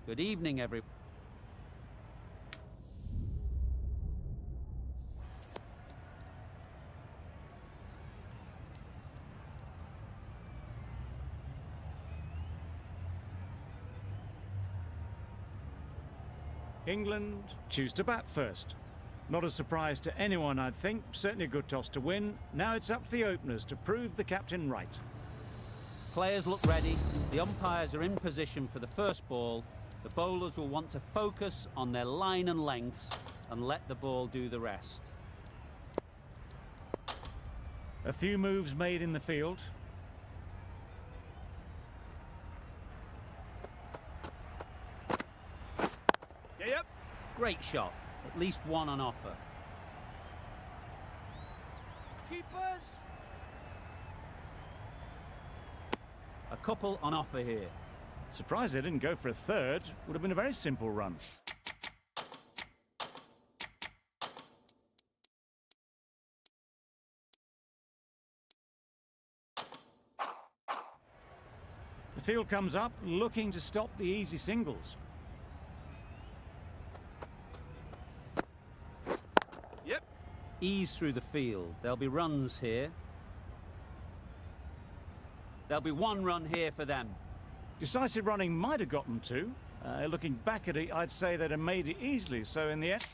Good evening, everyone. England choose to bat first. Not a surprise to anyone, I'd think. Certainly a good toss to win. Now it's up to the openers to prove the captain right. Players look ready. The umpires are in position for the first ball. The bowlers will want to focus on their line and lengths and let the ball do the rest. A few moves made in the field. Yep. Great shot. At least one on offer. Keepers. A couple on offer here. Surprised they didn't go for a third. Would have been a very simple run. The field comes up, looking to stop the easy singles. Yep. Ease through the field. There'll be runs here. There'll be one run here for them. Decisive running might have gotten two. Looking back at it, I'd say they'd have made it easily. So in the end...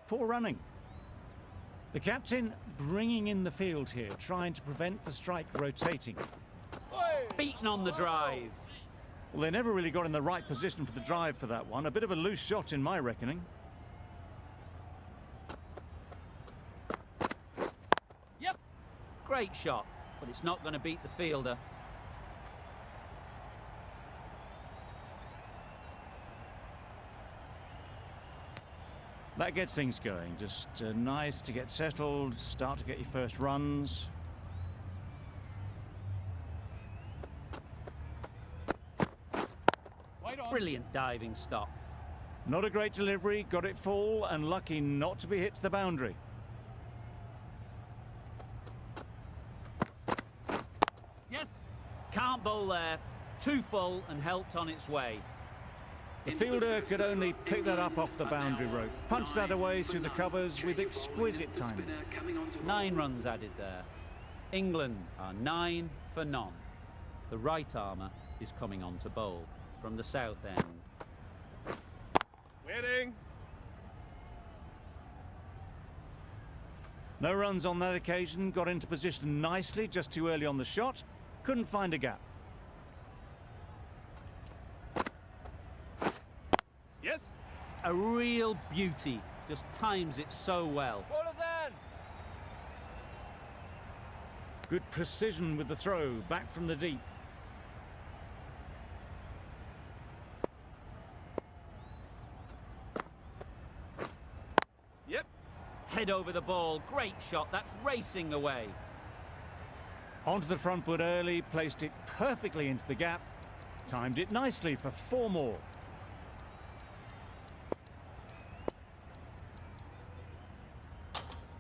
Poor running. The captain bringing in the field here, trying to prevent the strike rotating. Beaten on the drive. Well, they never really got in the right position for the drive for that one. A bit of a loose shot in my reckoning. Yep. Great shot, but it's not going to beat the fielder. That gets things going. Just nice to get settled, start to get your first runs. Brilliant diving stop. Not a great delivery, got it full and lucky not to be hit to the boundary. Yes. Can't bowl there. Too full and helped on its way. The fielder could only pick that up off the boundary rope. Punched that away through the covers with exquisite timing. 9 runs added there. England are 9 for none. The right armour is coming on to bowl from the south end. Waiting. No runs on that occasion, got into position nicely, just too early on the shot. Couldn't find a gap. Yes. A real beauty, just times it so well. Bowler then. Good precision with the throw, back from the deep. Yep. Head over the ball, great shot, that's racing away. Onto the front foot early, placed it perfectly into the gap. Timed it nicely for 4 more.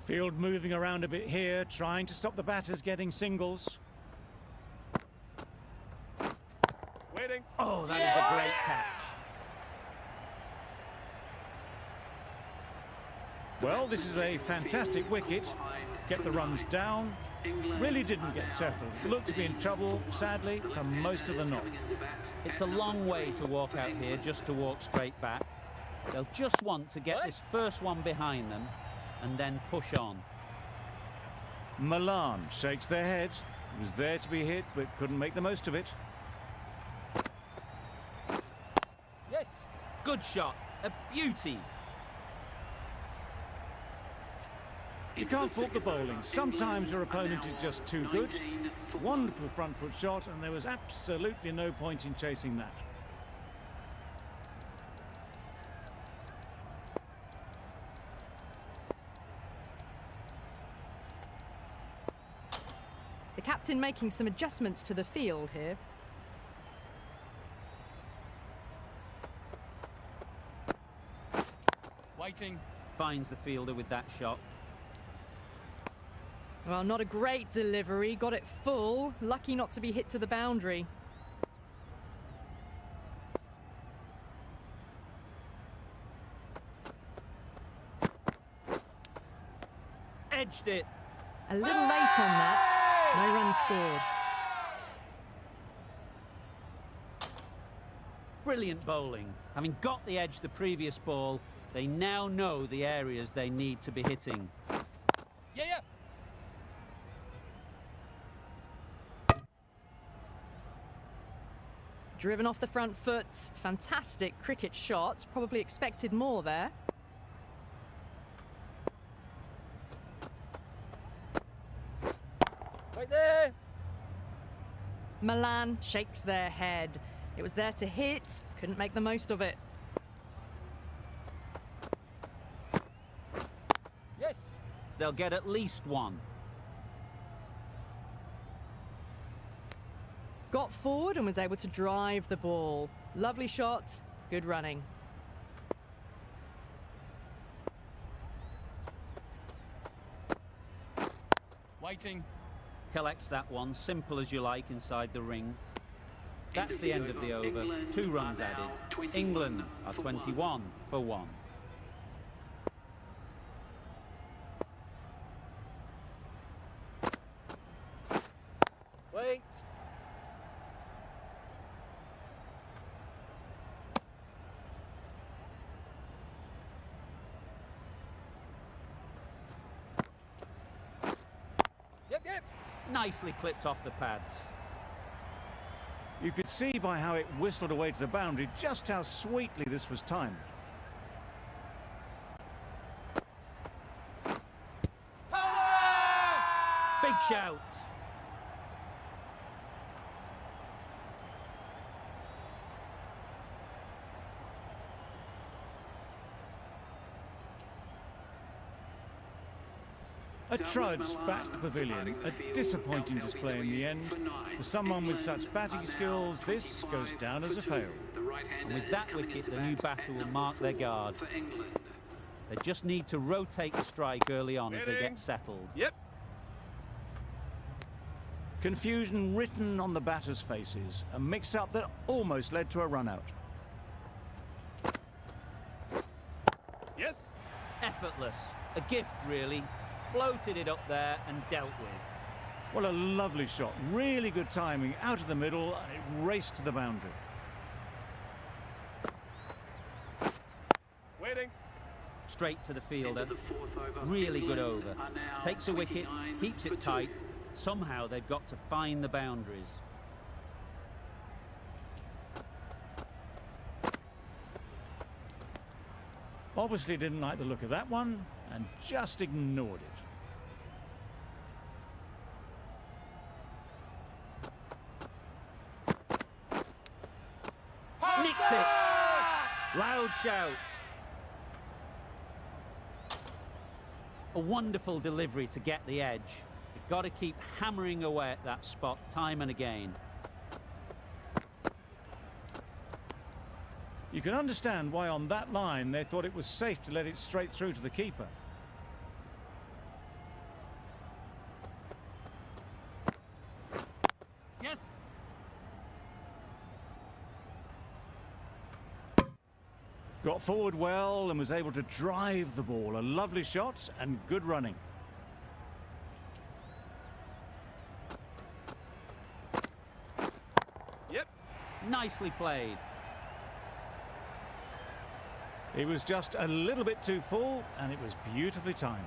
Field moving around a bit here, trying to stop the batters getting singles. Waiting. Oh, that is a great catch. Well, this is a fantastic wicket. Get the runs down. Really didn't get settled. Looked to be in trouble, sadly, for most of the knock. It's a long way to walk out here just to walk straight back. They'll just want to get this first one behind them and then push on. Milan shakes their head. Was there to be hit, but couldn't make the most of it. Yes. Good shot, a beauty. You can't fault the bowling. Sometimes your opponent is just too good. Wonderful front foot shot, and there was absolutely no point in chasing that. The captain making some adjustments to the field here. Waiting. Finds the fielder with that shot. Well, not a great delivery. Got it full. Lucky not to be hit to the boundary. Edged it. A little late on that. No runs scored. Brilliant bowling. Having got the edge the previous ball, they now know the areas they need to be hitting. Yeah, yeah. Driven off the front foot. Fantastic cricket shot. Probably expected more there. Right there. Milan shakes their head. It was there to hit. Couldn't make the most of it. Yes. They'll get at least one. Got forward and was able to drive the ball. Lovely shot. Good running. Waiting. Collects that one, simple as you like, inside the ring. That's the end of the over. 2 runs added. England are 21 for 1. Wait. Yep, yep. Nicely clipped off the pads. You could see by how it whistled away to the boundary just how sweetly this was timed. Big shout. A trudge back to the pavilion, a disappointing display in the end. For someone with such batting skills, this goes down as a fail. And with that wicket, the new batter will mark their guard. They just need to rotate the strike early on as they get settled. Yep. Confusion written on the batters' faces, a mix-up that almost led to a run-out. Yes. Effortless. A gift, really. Floated it up there and dealt with. Well, a lovely shot. Really good timing. Out of the middle, and it raced to the boundary. Waiting. Straight to the fielder. Really good over. Takes a wicket, keeps it tight. Somehow they've got to find the boundaries. Obviously didn't like the look of that one and just ignored it. Nicked it. Loud shout. A wonderful delivery to get the edge. You've got to keep hammering away at that spot time and again. You can understand why on that line they thought it was safe to let it straight through to the keeper. Yes. Got forward well and was able to drive the ball. A lovely shot and good running. Yep. Nicely played. It was just a little bit too full and it was beautifully timed.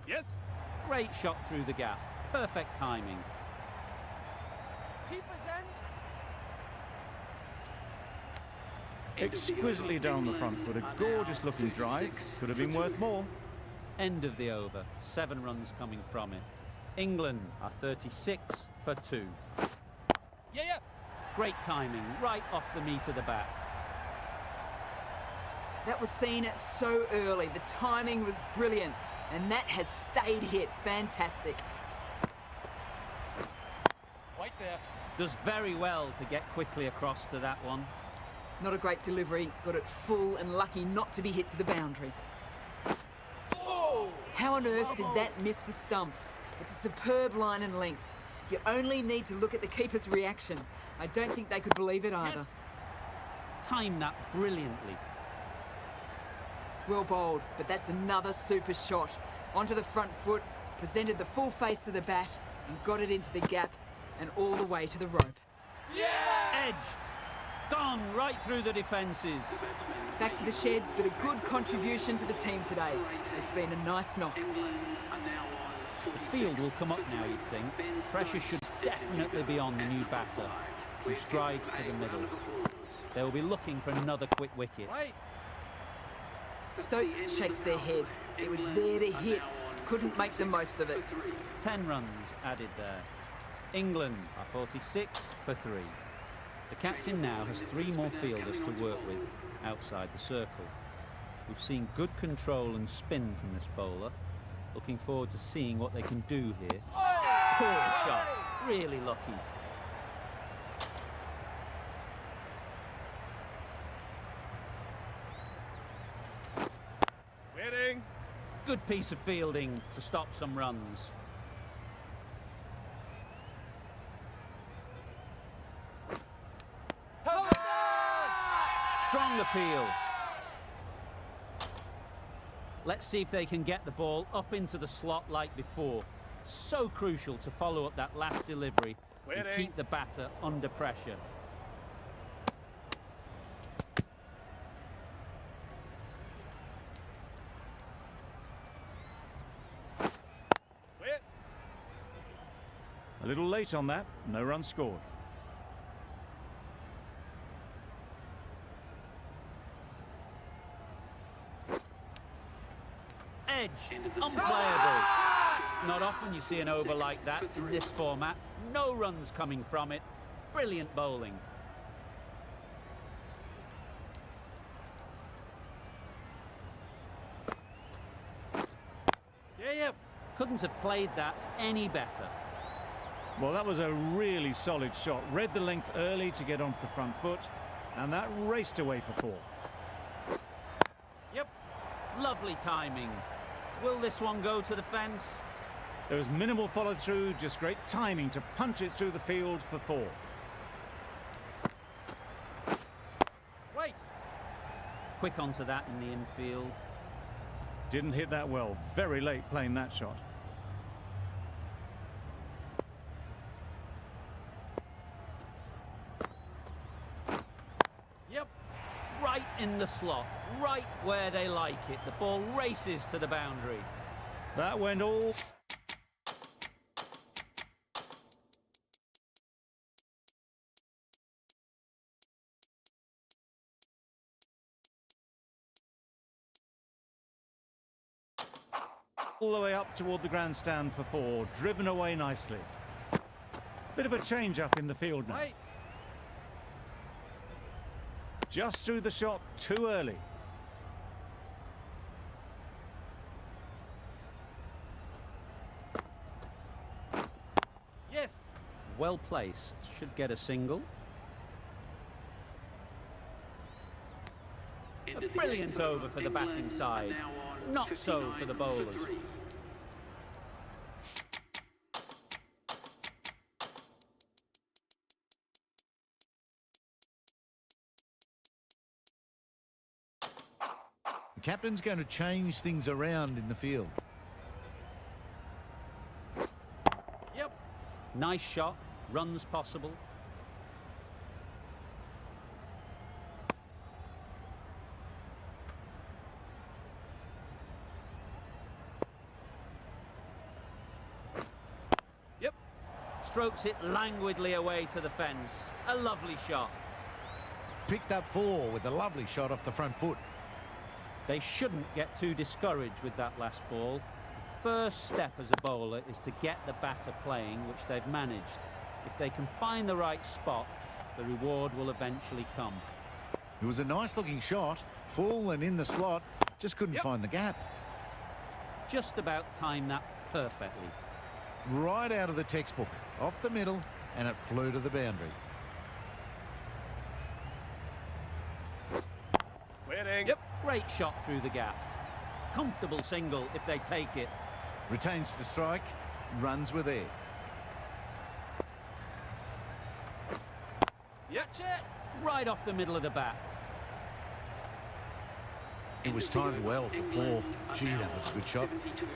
Yes. Great shot through the gap. Perfect timing. Keeper's end. Exquisitely down the front foot. A gorgeous looking drive. Could have been worth more. End of the over. 7 runs coming from it. England are 36 for 2. Yeah, yeah. Great timing, right off the meat of the bat. That was seen so early. The timing was brilliant, and that has stayed hit. Fantastic. Wait there. Does very well to get quickly across to that one. Not a great delivery, got it full and lucky not to be hit to the boundary. How on earth did that miss the stumps? It's a superb line and length. You only need to look at the keeper's reaction. I don't think they could believe it either. Timed that brilliantly. Well bowled, but that's another super shot. Onto the front foot, presented the full face of the bat and got it into the gap and all the way to the rope. Edged. Gone right through the defences. Back to the sheds, but a good contribution to the team today. It's been a nice knock. The field will come up now, you'd think. Pressure should definitely be on the new batter, who strides to the middle. They will be looking for another quick wicket. Stokes shakes their head. It was there to hit. Couldn't make the most of it. 10 runs added there. England are 46 for 3. The captain now has 3 more fielders to work with outside the circle. We've seen good control and spin from this bowler. Looking forward to seeing what they can do here. Poor shot. Really lucky. Waiting. Good piece of fielding to stop some runs. Strong appeal. Let's see if they can get the ball up into the slot like before. So crucial to follow up that last delivery and keep the batter under pressure. A little late on that, no run scored. Edge, unplayable. It's not often you see an over like that in this format. No runs coming from it. Brilliant bowling. Couldn't have played that any better. Well, that was a really solid shot. Read the length early to get onto the front foot, and that raced away for 4. Lovely timing. Will this one go to the fence? There was minimal follow-through, just great timing to punch it through the field for 4. Quick onto that in the infield. Didn't hit that well. Very late playing that shot. Right in the slot, right where they like it. The ball races to the boundary. That went all... all the way up toward the grandstand for 4, driven away nicely. Bit of a change up in the field now. Just threw the shot too early. Well placed, should get a single. A brilliant over for the batting side. Not so for the bowlers. The captain's going to change things around in the field. Nice shot, runs possible. Strokes it languidly away to the fence. A lovely shot. Picked up 4 with a lovely shot off the front foot. They shouldn't get too discouraged with that last ball. The first step as a bowler is to get the batter playing, which they've managed. If they can find the right spot, the reward will eventually come. It was a nice looking shot, full and in the slot, just couldn't find the gap. Just about timed that perfectly. Right out of the textbook, off the middle, and it flew to the boundary. Winning. Yep. Great shot through the gap. Comfortable single if they take it. Retains the strike, runs with air. Yep. Check. Right off the middle of the bat. It was timed well for 4. Gee, that was a good shot.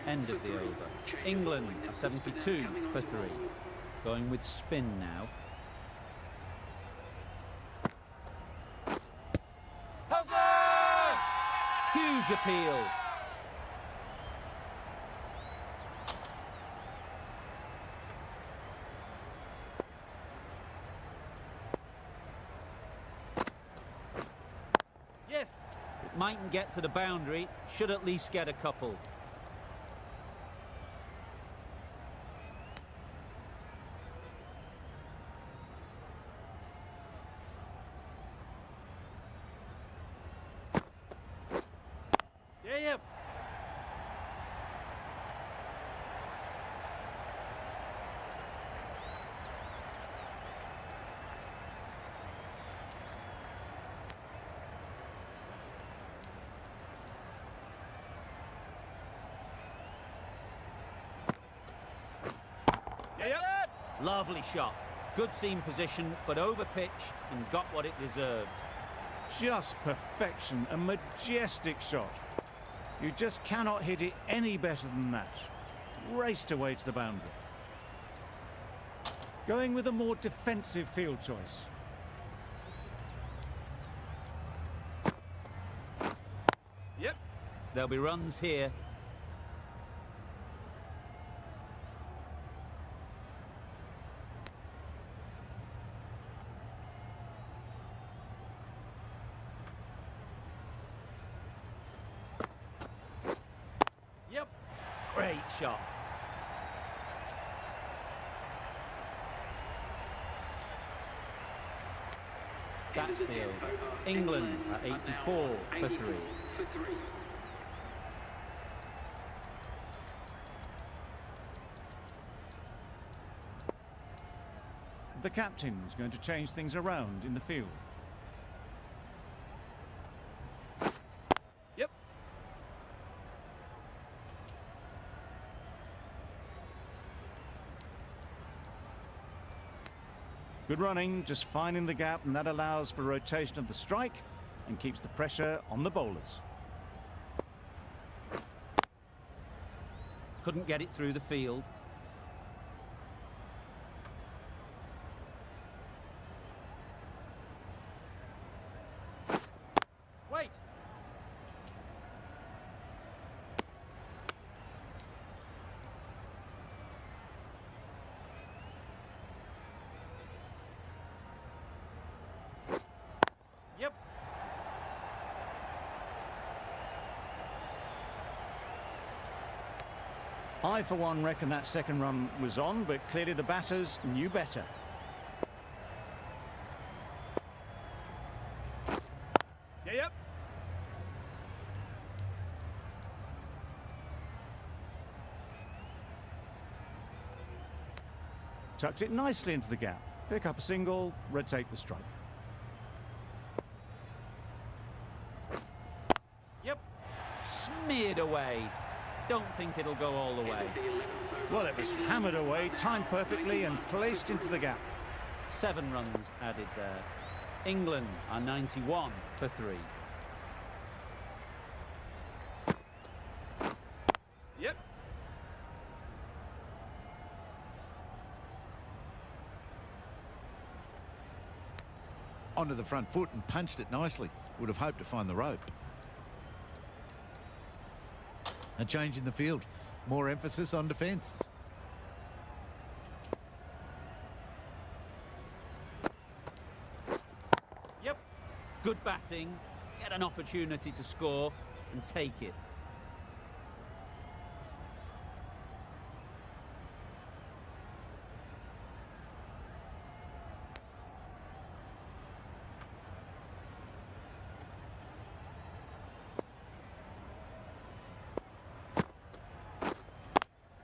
End of the over. England are 72 for 3. Going with spin now. Huge appeal. Yes. It mightn't get to the boundary, should at least get a couple. Yeah, yeah. Yeah, yeah. Lovely shot. Good seam position, but overpitched and got what it deserved. Just perfection, a majestic shot. You just cannot hit it any better than that. Raced away to the boundary. Going with a more defensive field choice. Yep. There'll be runs here. Yep. Great shot. That's the over. England are 84 for 3. The captain's going to change things around in the field. Yep. Good running, just finding the gap, and that allows for rotation of the strike and keeps the pressure on the bowlers. Couldn't get it through the field. Wait. Yep. I, for one, reckon that second run was on, but clearly the batters knew better. Yeah, yep. Tucked it nicely into the gap. Pick up a single, rotate the strike. Yep. Smeared away. Don't think it'll go all the way. Well, it was hammered away, timed perfectly and placed into the gap. 7 runs added there. England are 91 for 3. Yep. Onto the front foot and punched it nicely. Would have hoped to find the rope. A change in the field. More emphasis on defence. Yep. Good batting, get an opportunity to score and take it.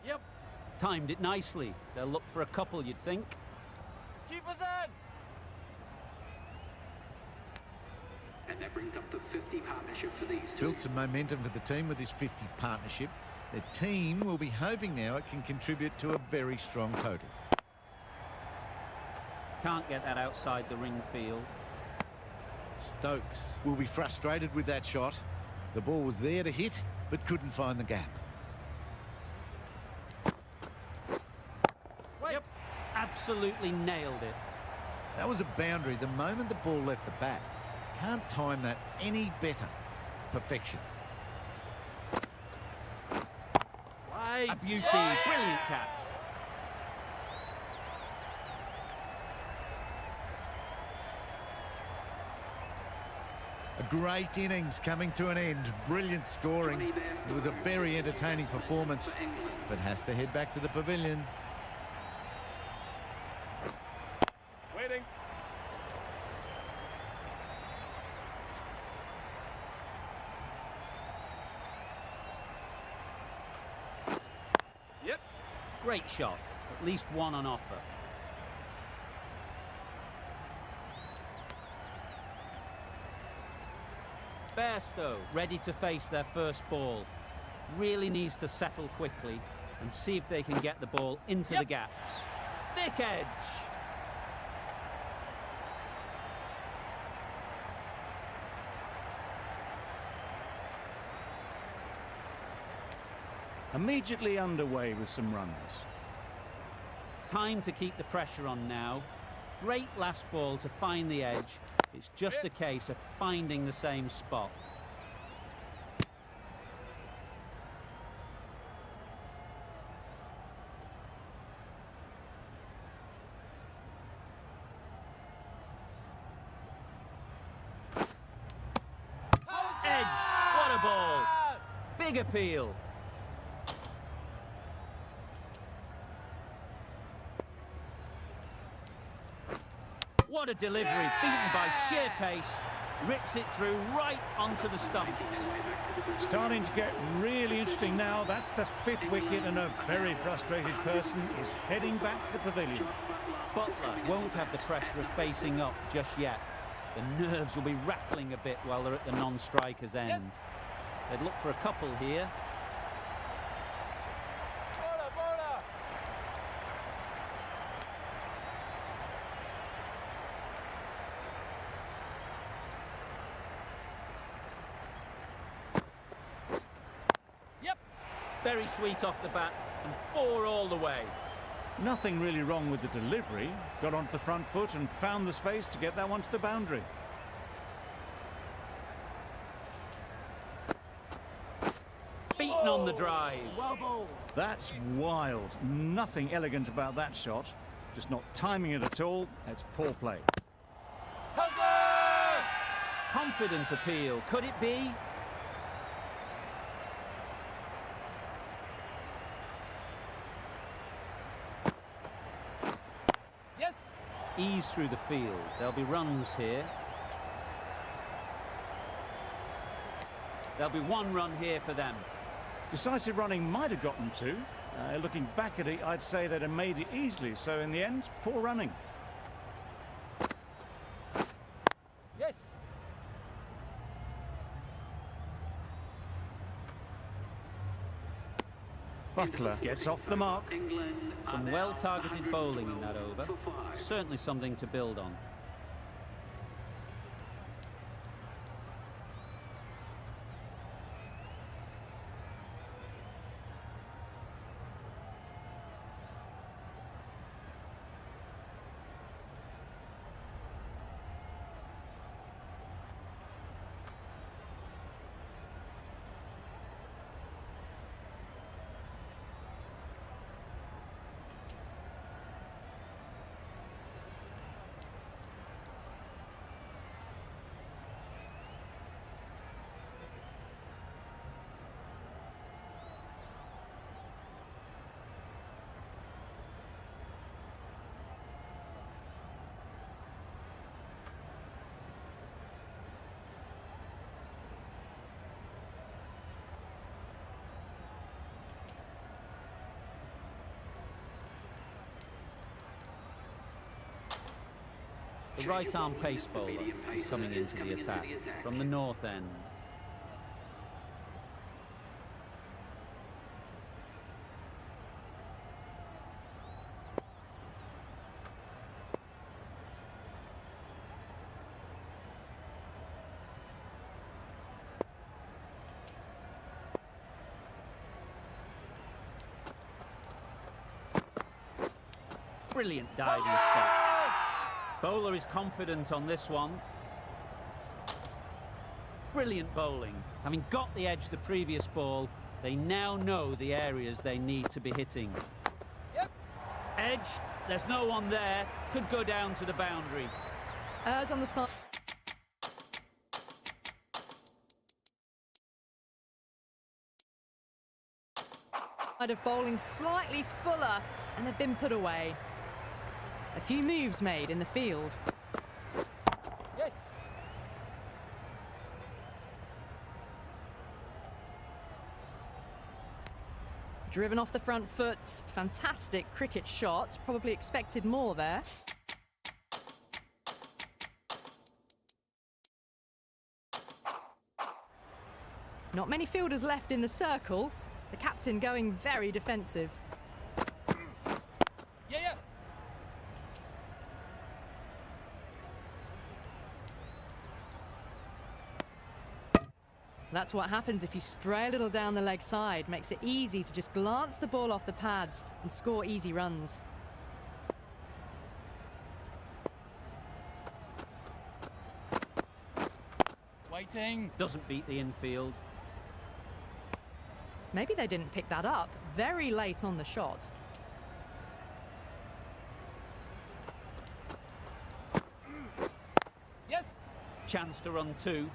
Yep. Timed it nicely. They'll look for a couple, you'd think. Keepers in! And that brings up the 50 partnership for these two. Built some momentum for the team with this 50 partnership. The team will be hoping now it can contribute to a very strong total. Can't get that outside the ring field. Stokes will be frustrated with that shot. The ball was there to hit, but couldn't find the gap. Wait. Yep. Absolutely nailed it. That was a boundary the moment the ball left the bat. Can't time that any better. Perfection. Wait. A beauty. Brilliant catch. A great innings coming to an end. Brilliant scoring. It was a very entertaining performance, but has to head back to the pavilion. Waiting. Yep. Great shot. At least one on offer. Bairstow ready to face their first ball. Really needs to settle quickly and see if they can get the ball into the gaps. Thick edge. Immediately underway with some runs. Time to keep the pressure on now. Great last ball to find the edge. It's just a case of finding the same spot. Edge! What a ball! Big appeal. What a delivery, beaten by sheer pace, rips it through right onto the stumps. Starting to get really interesting now. That's the 5th wicket, and a very frustrated person is heading back to the pavilion. Butler won't have the pressure of facing up just yet. The nerves will be rattling a bit while they're at the non-striker's end. Yes. They'd look for a couple here. Bowler, bowler. Yep. Very sweet off the bat, and 4 all the way. Nothing really wrong with the delivery. Got onto the front foot and found the space to get that one to the boundary. Beaten on the drive. Well bowled. That's wild. Nothing elegant about that shot. Just not timing it at all. It's poor play. Hugger! Confident appeal. Could it be? Yes. Ease through the field. There'll be runs here. There'll be 1 run here for them. Decisive running might have gotten 2. Looking back at it, I'd say they'd have made it easily. So in the end, poor running. Yes. Butler gets off the mark. England Some well-targeted bowling in that over. Certainly something to build on. The right-arm pace bowler is coming into the attack from the north end. Brilliant diving step. Bowler is confident on this one. Brilliant bowling. Having got the edge the previous ball, they now know the areas they need to be hitting. Yep. Edge, there's no one there. Could go down to the boundary. Errs on the side of bowling slightly fuller, and they've been put away. A few moves made in the field. Yes. Driven off the front foot. Fantastic cricket shot. Probably expected more there. Not many fielders left in the circle. The captain going very defensive. Yeah. That's what happens if you stray a little down the leg side. Makes it easy to just glance the ball off the pads and score easy runs. Waiting. Doesn't beat the infield. Maybe they didn't pick that up very late on the shot. Yes. Chance to run two.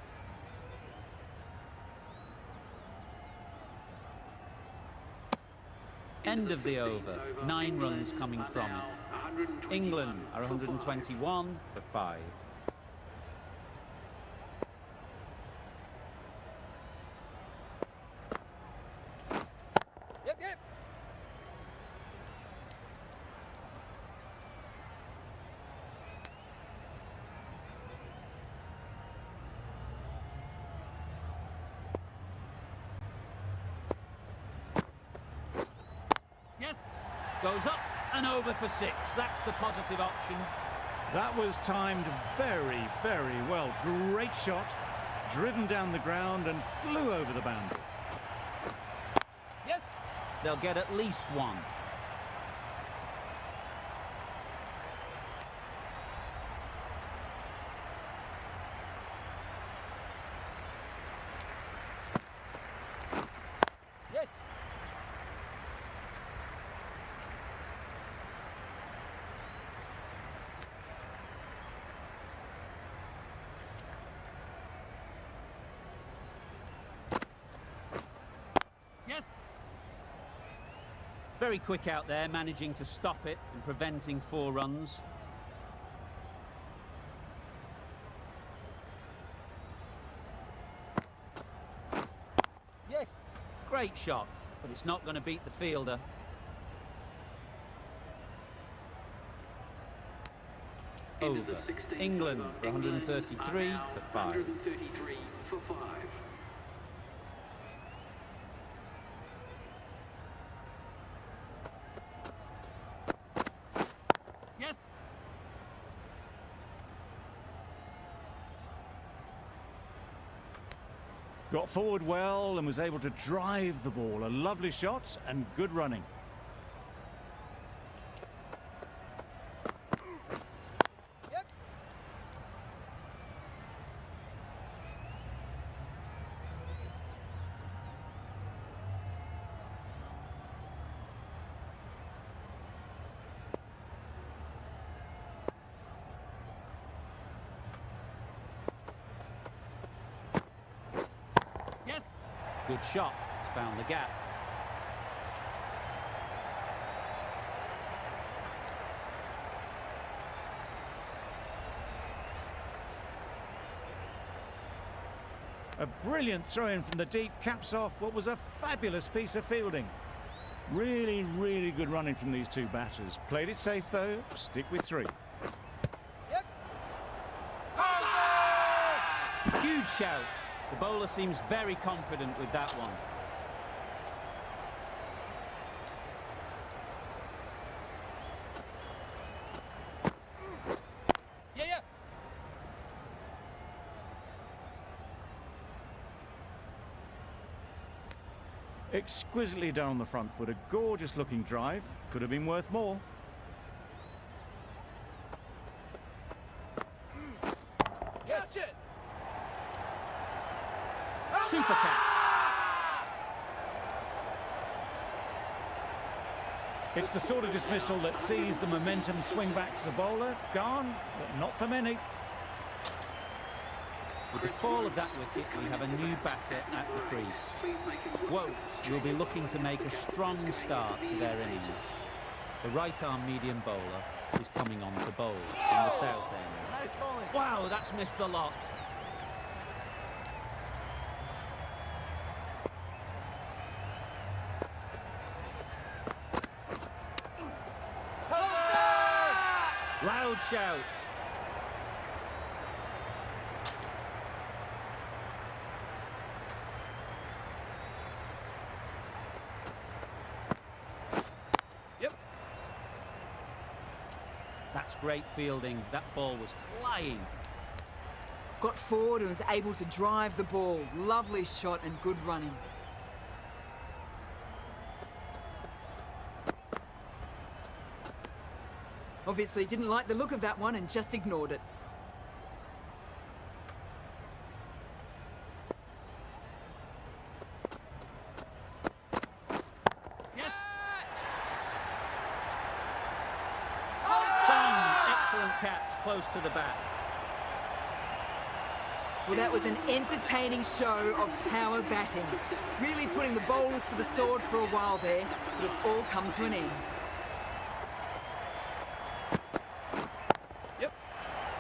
End of the over. 9 runs coming from it. England are 121 for 5. Yep. Yes. Goes up and over for 6. That's the positive option. That was timed very, very well. Great shot, driven down the ground and flew over the boundary. Yes. They'll get at least 1. Yes. Yes. Very quick out there, managing to stop it and preventing 4 runs. Yes. Great shot, but it's not going to beat the fielder. Over. England for 133 for 5. 133 for 5. Yes. Got forward well and was able to drive the ball. A lovely shot and good running. Yep. Yes. Good shot. It's found the gap. A brilliant throw-in from the deep, caps off what was a fabulous piece of fielding. Really, really good running from these two batters. Played it safe though, stick with 3. Yep. Huge shout. The bowler seems very confident with that one. Yeah. Exquisitely done on the front foot. A gorgeous looking drive. Could have been worth more. Catch it. Super catch. It's the sort of dismissal that sees the momentum swing back to the bowler. Gone, but not for many. With the fall of that wicket, we have a new batter at the crease. Woakes will be looking to make a strong start to their innings. The right-arm medium bowler is coming on to bowl from the south end. Nice bowling. Wow, that's missed the lot. Loud shout. Yep. That's great fielding. That ball was flying. Got forward and was able to drive the ball. Lovely shot and good running. Obviously didn't like the look of that one and just ignored it. Yes. Gone. Excellent catch, close to the bat. Well, that was an entertaining show of power batting. Really putting the bowlers to the sword for a while there, but it's all come to an end.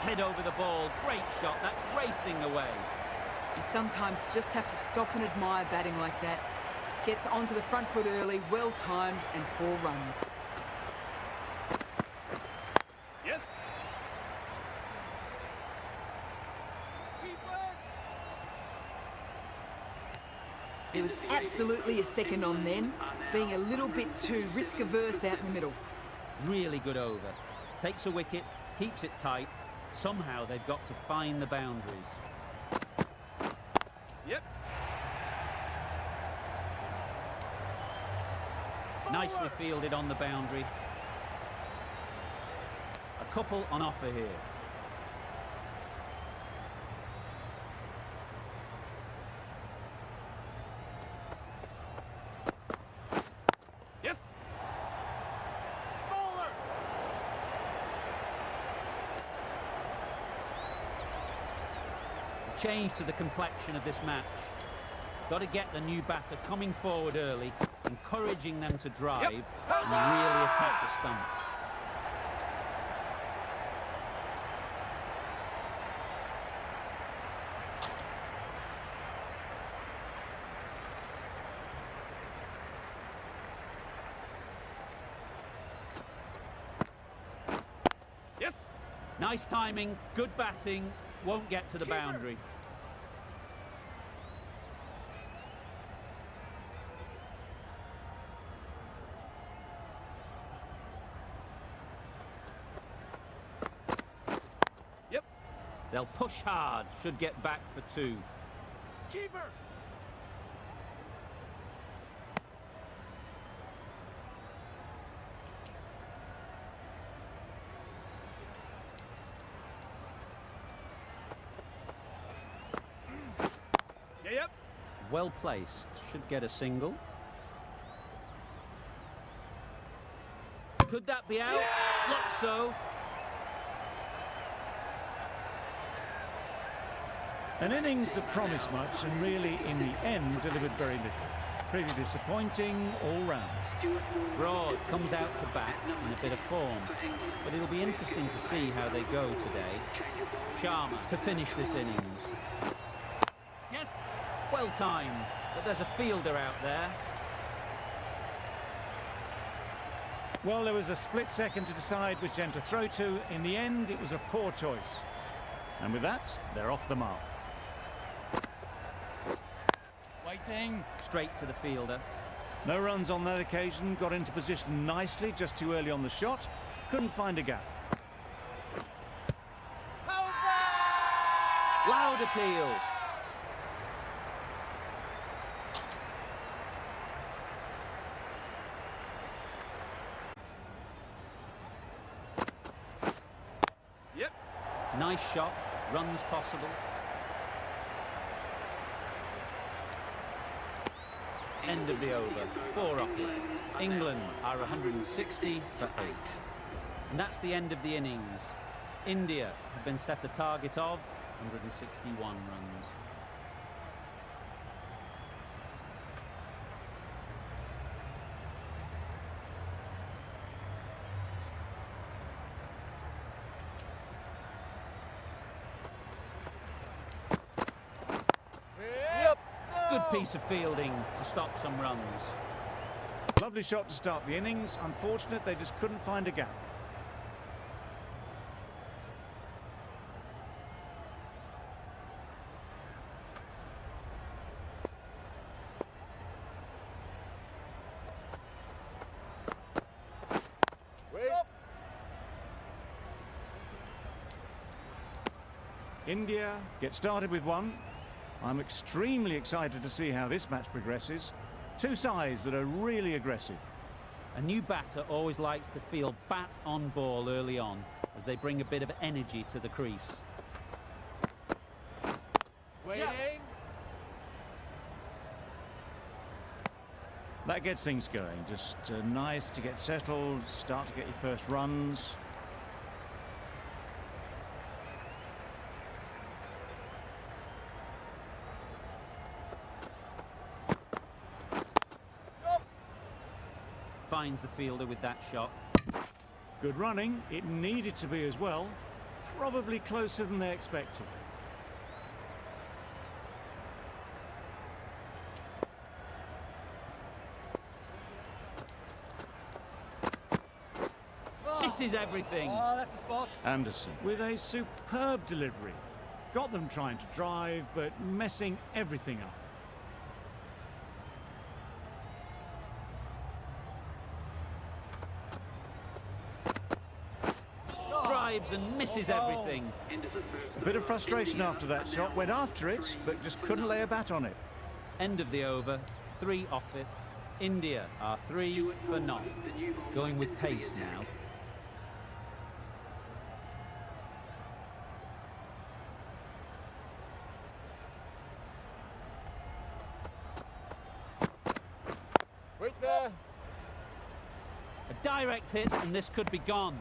Head over the ball. Great shot. That's racing away. You sometimes just have to stop and admire batting like that. Gets onto the front foot early, well timed, and 4 runs. Yes. Keepers. There was absolutely a second on then, being a little bit too risk-averse out in the middle. Really good over. Takes a wicket, keeps it tight. Somehow they've got to find the boundaries. Yep. Nicely fielded on the boundary. A couple on offer here. Yes. Bowler. Change to the complexion of this match. Got to get the new batter coming forward early, encouraging them to drive and really attack the stumps. Yes. Nice timing, good batting, won't get to the boundary. Yep. They'll push hard, should get back for 2. Keeper. Yep. Well placed, should get a single. Could that be out? Looks so. An innings that promised much and really, in the end, delivered very little. Pretty disappointing all round. Broad comes out to bat in a bit of form, but it'll be interesting to see how they go today. Sharma to finish this innings. Yes. Well timed, but there's a fielder out there. Well, there was a split second to decide which end to throw to. In the end, it was a poor choice. And with that, they're off the mark. Batting. Straight to the fielder. No runs on that occasion, got into position nicely, just too early on the shot. Couldn't find a gap. Loud appeal. Yep. Nice shot. Runs possible. End of the over. 4 off it. England are 160 for 8. And that's the end of the innings. India have been set a target of 161 runs. Yep. Good piece of fielding to stop some runs. Lovely shot to start the innings. Unfortunate they just couldn't find a gap. India get started with 1. I'm extremely excited to see how this match progresses. 2 sides that are really aggressive. A new batter always likes to feel bat on ball early on as they bring a bit of energy to the crease. Waiting. That gets things going. Just nice to get settled, start to get your first runs. Finds the fielder with that shot. Good running. It needed to be as well. Probably closer than they expected. Misses everything. Oh, that's a spot. Anderson with a superb delivery. Got them trying to drive, but messing everything up. Drives and misses everything. A bit of frustration after that shot. Went after it, but just couldn't lay a bat on it. End of the over. 3 off it. India are 3 for 0. Going with pace now. Wait there. A direct hit and this could be gone.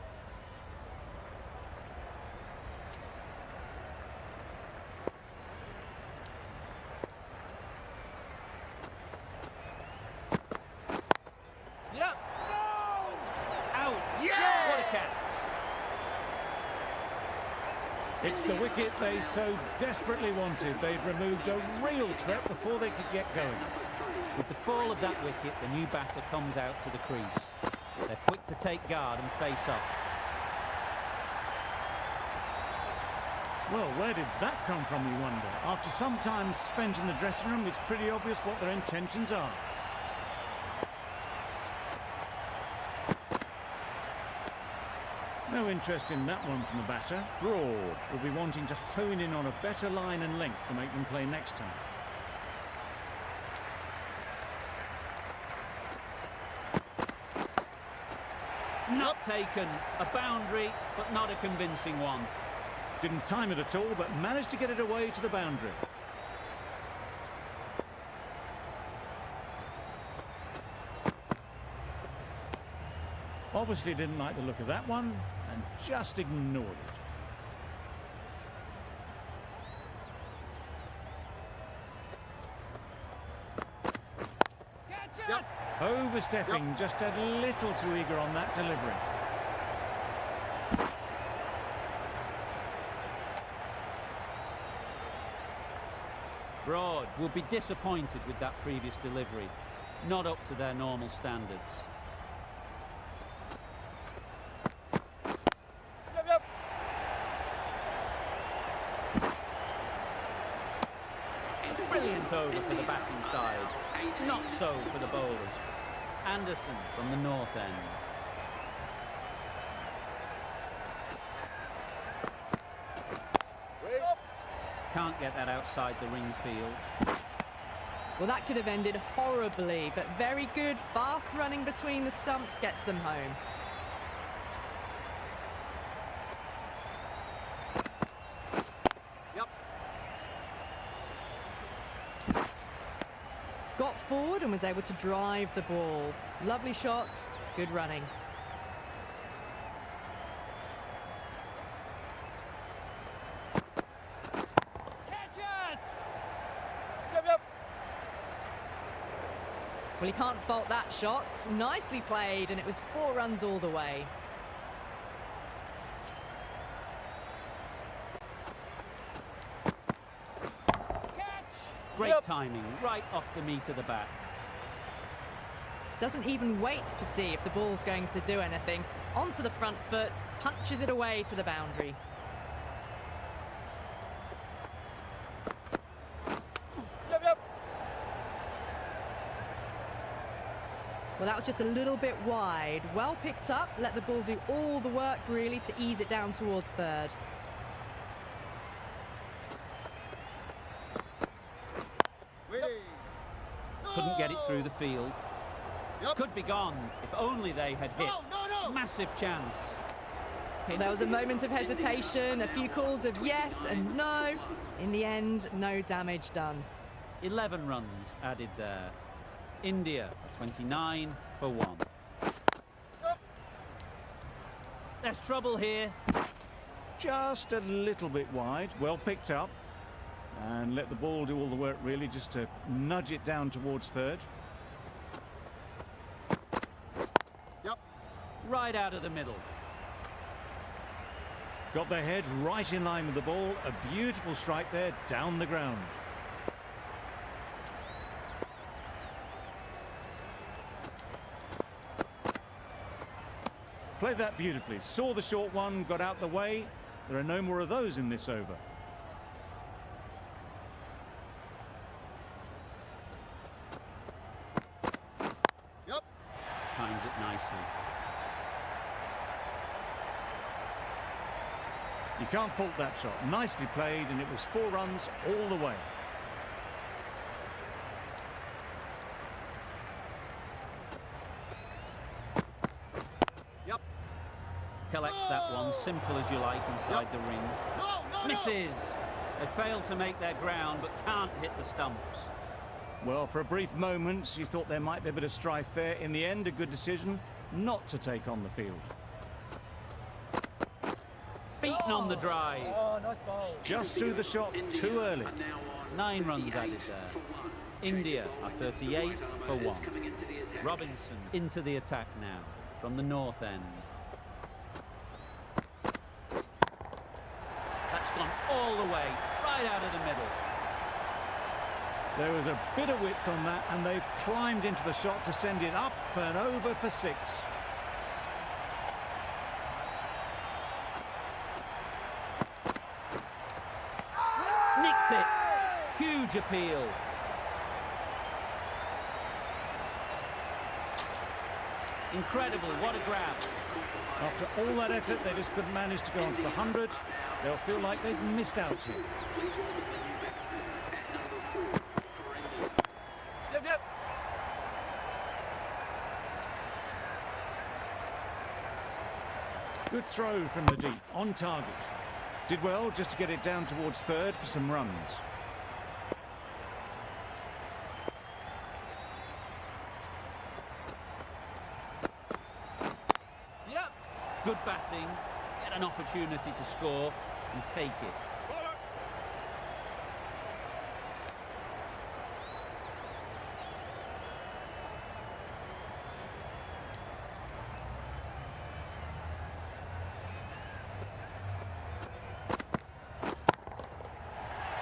Yep. No! Out. Yeah! What a catch. It's the wicket they so desperately wanted. They'd removed a real threat before they could get going. With the fall of that wicket, the new batter comes out to the crease. They're quick to take guard and face up. Well, where did that come from, you wonder? After some time spent in the dressing room, it's pretty obvious what their intentions are. No interest in that one from the batter. Broad will be wanting to hone in on a better line and length to make them play next time. Not taken. A boundary, but not a convincing one. Didn't time it at all, but managed to get it away to the boundary. Obviously didn't like the look of that one and just ignored it. Catch it! Yep. Overstepping, just a little too eager on that delivery. Broad will be disappointed with that previous delivery. Not up to their normal standards. Yep, yep. Brilliant decent over for the batting side. Not so for the bowlers. Anderson from the north end. Can't get that outside the ring field. Well, that could have ended horribly, but very good, fast running between the stumps gets them home. Got forward and was able to drive the ball. Lovely shot, good running. Catch it! Yep. Well, he can't fault that shot. Nicely played, and it was 4 runs all the way. Great timing, right off the meat of the bat. Doesn't even wait to see if the ball's going to do anything. Onto the front foot, punches it away to the boundary. Yep. Well, that was just a little bit wide. Well picked up, let the ball do all the work really to ease it down towards third. Couldn't get it through the field. Could be gone if only they had hit. Massive chance. There was a moment of hesitation, a few calls of yes and no. In the end, no damage done. 11 runs added there. India are 29 for 1. There's trouble here. Just a little bit wide, well picked up. And let the ball do all the work really, just to nudge it down towards third. Right out of the middle. Got their head right in line with the ball. A beautiful strike there, down the ground. Played that beautifully. Saw the short one, got out the way. There are no more of those in this over. Times it nicely. You can't fault that shot. Nicely played, and it was 4 runs all the way. Collects that one, simple as you like, inside the ring. Misses! They fail to make their ground, but can't hit the stumps. Well, for a brief moment, you thought there might be a bit of strife there. In the end, a good decision not to take on the field. Beaten on the drive. Oh, nice ball. Just threw the shot too early. 9 runs added there. India are 38 for 1. Robinson into the attack now from the north end. That's gone all the way, right out of the middle. There was a bit of width on that, and they've climbed into the shot to send it up and over for 6. Nicked it. Huge appeal. Incredible, what a grab. After all that effort, they just couldn't manage to go on to the 100. They'll feel like they've missed out here. Yep. Good throw from the deep, on target. Did well just to get it down towards third for some runs. Good batting, get an opportunity to score and take it.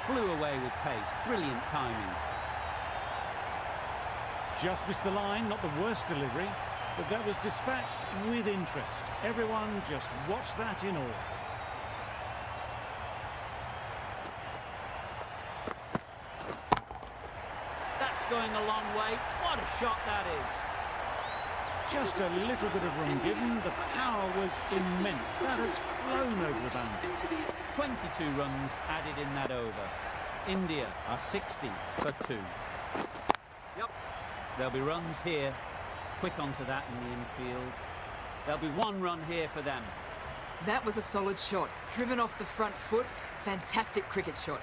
Flew away with pace, brilliant timing. Just missed the line, not the worst delivery, but that was dispatched with interest. Everyone just watched that in awe. going a long way. What a shot that is. Just a little bit of room given. The power was immense. That has flown over the boundary. 22 runs added in that over. India are 60 for 2. Yep. There'll be runs here. Quick onto that in the infield. There'll be 1 run here for them. That was a solid shot. Driven off the front foot. Fantastic cricket shot.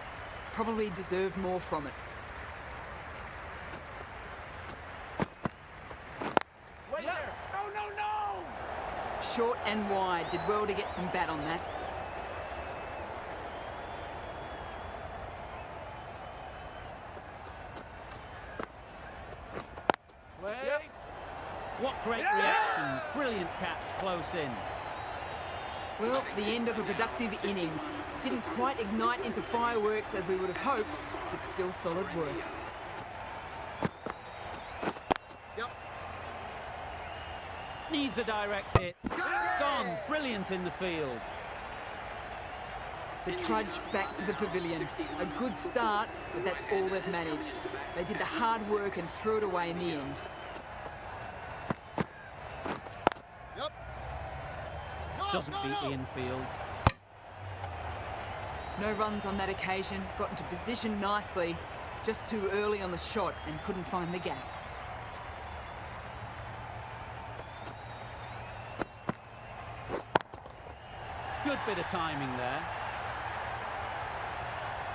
Probably deserved more from it. Wait there. No, no, no! Short and wide. Did well to get some bat on that. Wait. What great Yeah! reactions. Brilliant catch close in. Well, the end of a productive innings. Didn't quite ignite into fireworks as we would have hoped, but still solid work. Yep. Needs a direct hit. Gone. Brilliant in the field. The trudge back to the pavilion. A good start, but that's all they've managed. They did the hard work and threw it away in the end. Yep. No, Doesn't no, beat no. the infield. No runs on that occasion. Got into position nicely. Just too early on the shot and couldn't find the gap. Good bit of timing there.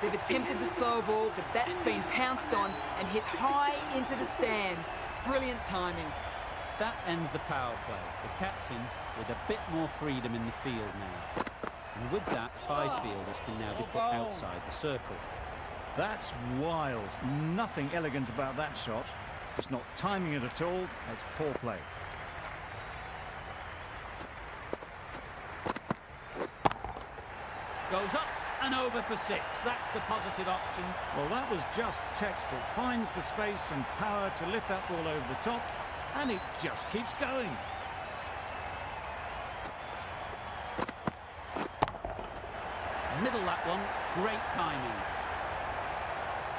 They've attempted the slow ball, but that's been pounced on and hit high into the stands. Brilliant timing. That ends the power play. The captain with a bit more freedom in the field now. And with that, 5 fielders can now be put outside the circle. That's wild. Nothing elegant about that shot. It's not timing it at all. It's poor play. Goes up and over for 6. That's the positive option. Well, that was just textbook. Finds the space and power to lift that ball over the top, and it just keeps going. Middle that one. Great timing.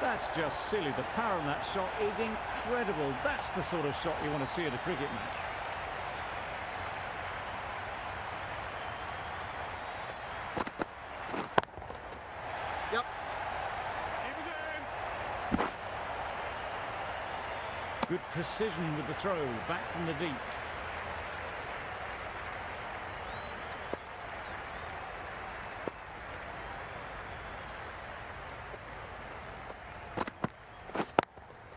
That's just silly. The power on that shot is incredible. That's the sort of shot you want to see at a cricket match. Yep. Good precision with the throw, back from the deep.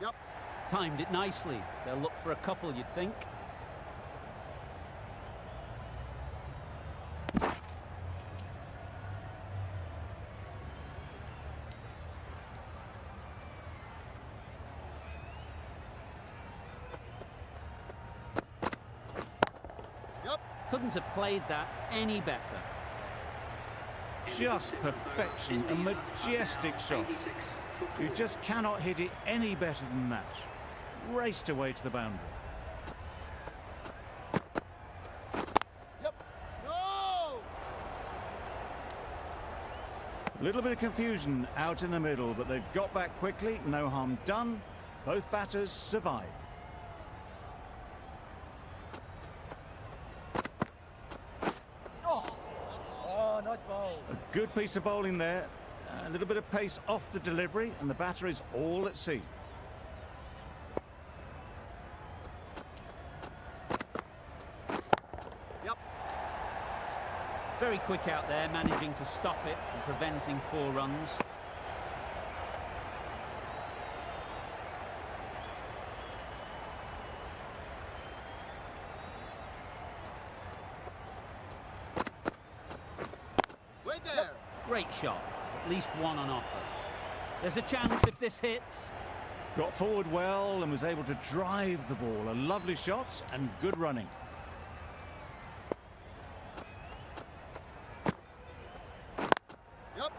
Yep. Timed it nicely. They'll look for a couple, you'd think. Yep. Couldn't have played that any better. Just perfection, a majestic shot. You just cannot hit it any better than that. Raced away to the boundary. Yep. No! A little bit of confusion out in the middle, but they've got back quickly. No harm done. Both batters survive. Oh, nice ball. A good piece of bowling there. A little bit of pace off the delivery, and the batter is all at sea. Yep. Very quick out there, managing to stop it and preventing 4 runs. Wait there. Great shot. At least 1 on offer. There's a chance if this hits. Got forward well and was able to drive the ball. A lovely shot and good running. Yep.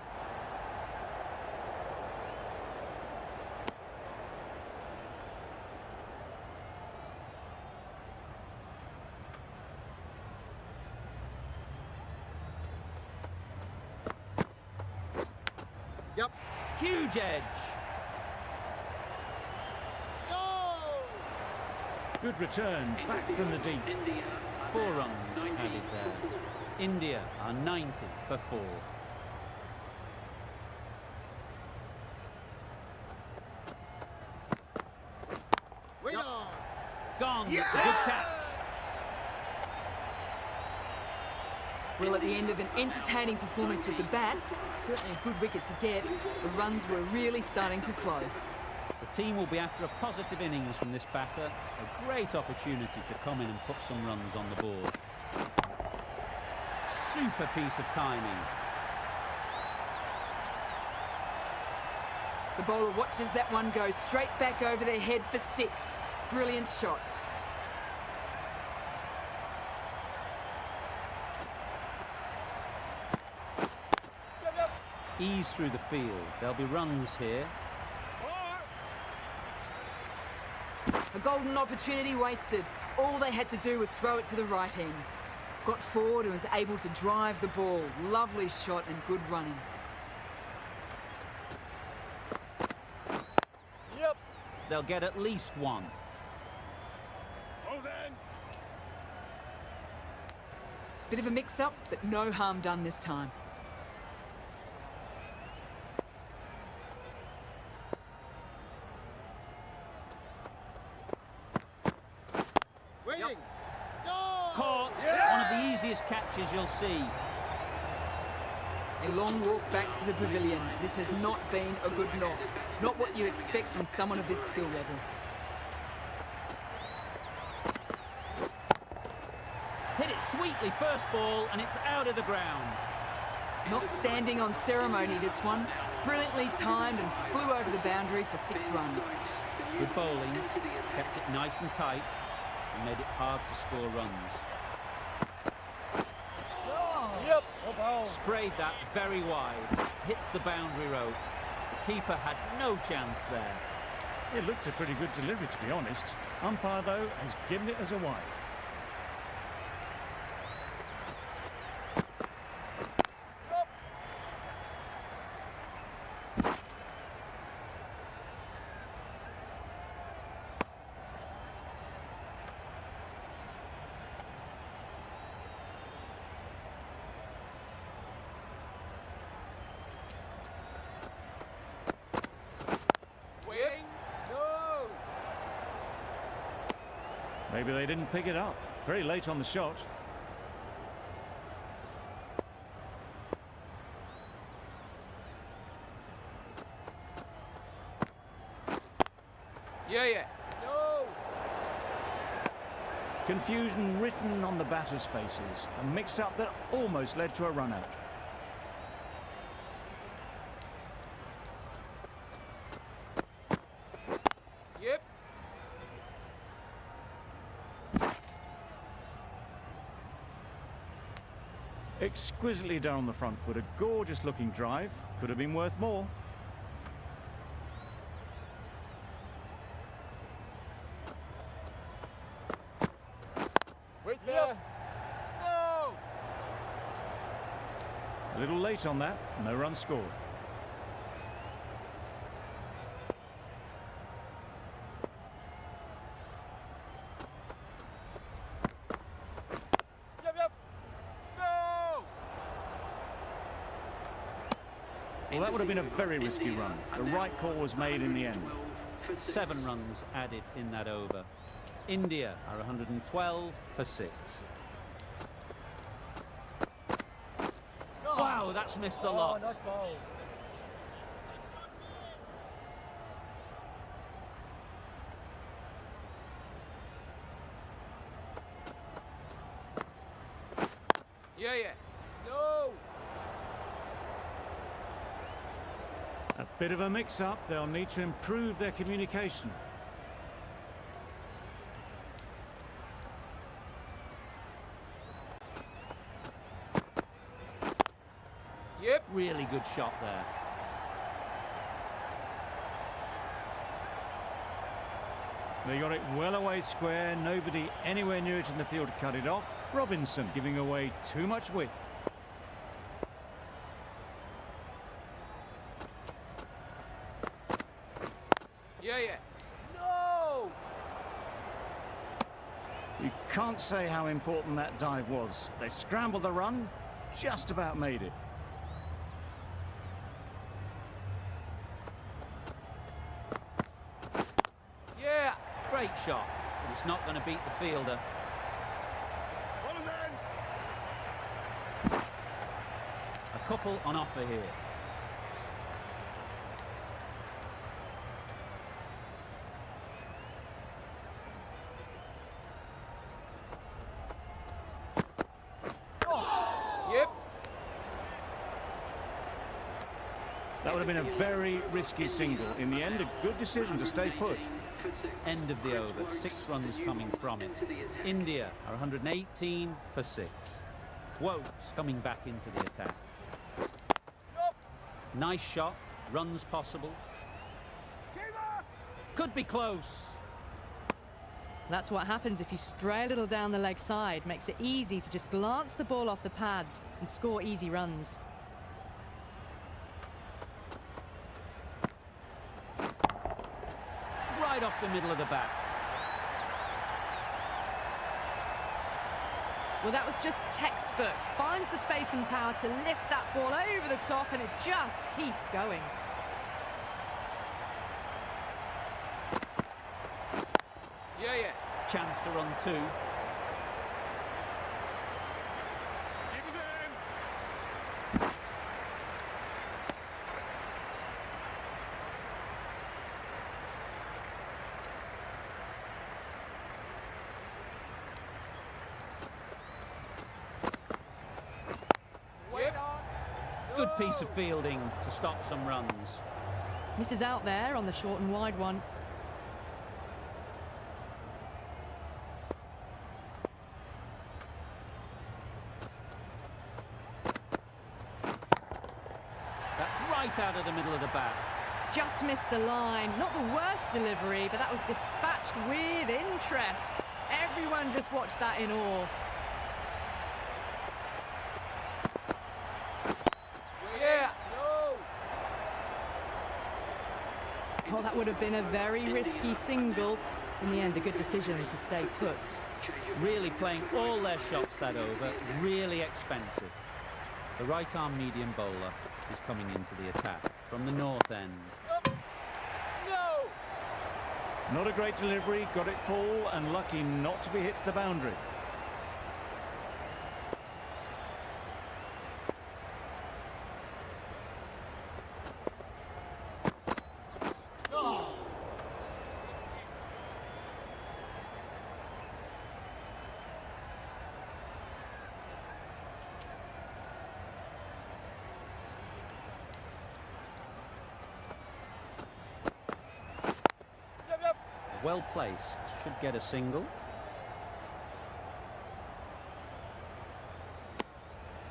Yep. Huge edge. Good return, back from the deep. 4 runs added there. India are 90 for 4. Wait on. Gone, it's a good catch. Well, at the end of an entertaining performance with the bat, certainly a good wicket to get, the runs were really starting to flow. The team will be after a positive innings from this batter. A great opportunity to come in and put some runs on the board. Super piece of timing. The bowler watches that one go straight back over their head for 6. Brilliant shot. Ease through the field. There'll be runs here. A golden opportunity wasted. All they had to do was throw it to the right end. Got forward and was able to drive the ball. Lovely shot and good running. Yep. They'll get at least 1. Bit of a mix-up, but no harm done this time. Waiting. No. Caught. One of the easiest catches you'll see. A long walk back to the pavilion. This has not been a good knock. Not what you expect from someone of this skill level. Hit it sweetly first ball and it's out of the ground. Not standing on ceremony, this one. Brilliantly timed and flew over the boundary for 6 runs. Good bowling, kept it nice and tight and made it hard to score runs. Yep. No ball. Sprayed that very wide, hits the boundary rope. The keeper had no chance there. It looked a pretty good delivery, to be honest. Umpire, though, has given it as a wide. Maybe they didn't pick it up. Very late on the shot. Yeah. No. Confusion written on the batters' faces. A mix-up that almost led to a run-out. Yep. Exquisitely done on the front foot. A gorgeous-looking drive. Could have been worth more. Wait there. No. A little late on that. No run scored. Yep. No. Well, that would have been a very risky run. The right call was made in the end. 7 runs added in that over. India are 112 for 6. Wow, that's missed the lot. Nice ball. Yeah. No. A bit of a mix-up. They'll need to improve their communication. Yep. Really good shot there. They got it well away square. Nobody anywhere near it in the field to cut it off. Robinson giving away too much width. Yeah. No. Can't say how important that dive was. They scrambled the run, just about made it. Yeah. Great shot, but it's not going to beat the fielder. A couple on offer here. Yep. That would have been a very risky single. In the end, a good decision to stay put. End of the over, 6 runs coming from it. India are 118 for 6. Wokes coming back into the attack. Nice shot, runs possible. Could be close. That's what happens if you stray a little down the leg side. Makes it easy to just glance the ball off the pads and score easy runs. Right off the middle of the bat. Well, that was just textbook. Finds the space and power to lift that ball over the top, and it just keeps going. Yeah, yeah. Chance to run 2. Yep. Good piece of fielding to stop some runs. Misses out there on the short and wide one. That's right out of the middle of the bat. Just missed the line. Not the worst delivery, but that was dispatched with interest. Everyone just watched that in awe. Yeah. No. Well, that would have been a very risky single. In the end, a good decision to stay put. Really playing all their shots that over. Really expensive. The right-arm medium bowler is coming into the attack from the north end. No. Not a great delivery, got it full and lucky not to be hit to the boundary. Yep, yep. Well placed, should get a single.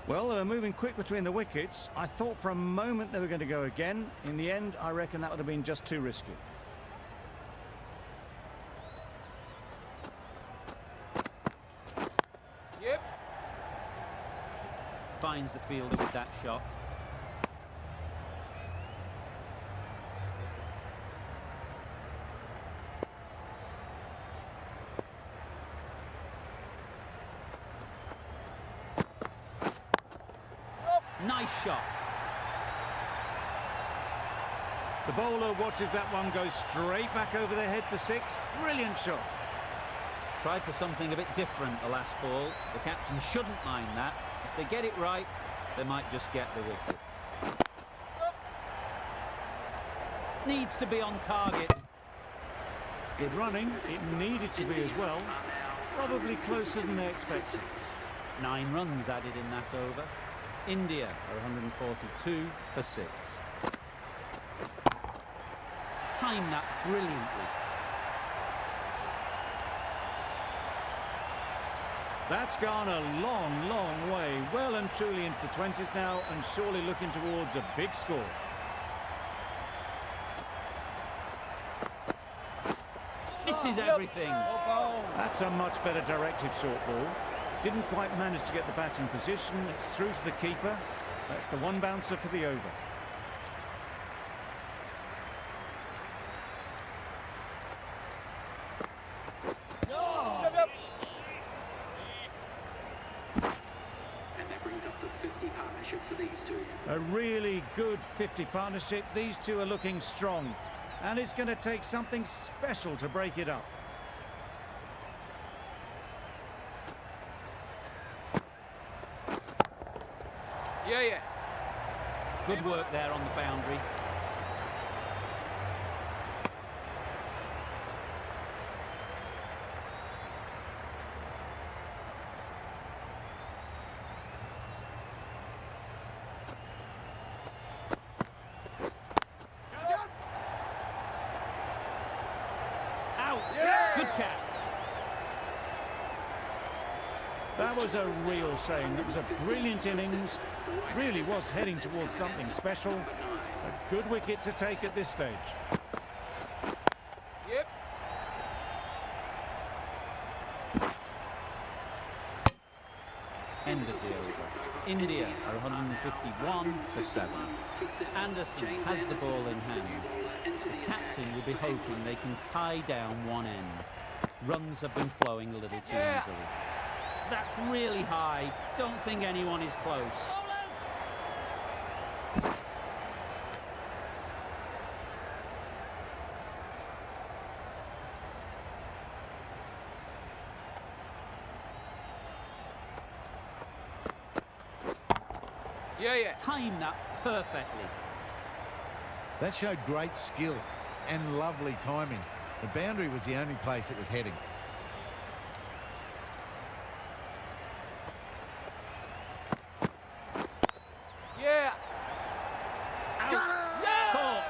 Well, they were moving quick between the wickets. I thought for a moment they were going to go again. In the end, I reckon that would have been just too risky. Yep. Finds the fielder with that shot. Nice shot. The bowler watches that one go straight back over their head for 6. Brilliant shot. Tried for something a bit different the last ball. The captain shouldn't mind that. If they get it right, they might just get the wicket. Needs to be on target. Good running. It needed to be as well. Probably closer than they expected. 9 runs added in that over. India are 142 for 6. Timed that brilliantly. That's gone a long, long way. Well and truly into the 20s now and surely looking towards a big score. Misses everything. That's a much better directed short ball. Didn't quite manage to get the bat in position. It's through to the keeper. That's the one bouncer for the over. Yep, yep. 50 partnership for these two. A really good 50 partnership. These two are looking strong. And it's going to take something special to break it up. Yeah, yeah. Good work there on the boundary. Out. Good catch. That was a real shame. That was a brilliant innings. Really was heading towards something special. A good wicket to take at this stage. Yep. End of the over. India are 151 for 7. Anderson has the ball in hand. The captain will be hoping they can tie down one end. Runs have been flowing a little too easily. That's really high. Don't think anyone is close. Yeah, yeah. Timed that perfectly. That showed great skill and lovely timing. The boundary was the only place it was heading. Yeah. Caught.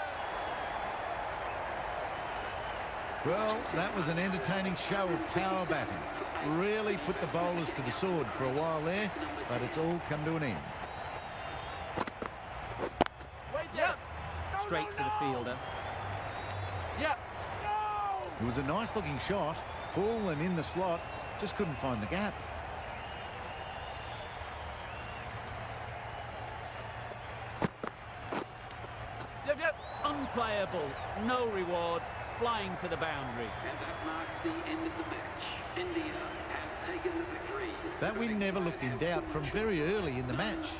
Well, that was an entertaining show of power batting. Really put the bowlers to the sword for a while there, but it's all come to an end. Yep. Straight to the fielder. Yep. It was a nice looking shot, full and in the slot, just couldn't find the gap. Yep, yep. Unplayable. No reward. Flying to the boundary. And that marks the end of the match. India have taken the victory. That win never looked in doubt from very early in the match.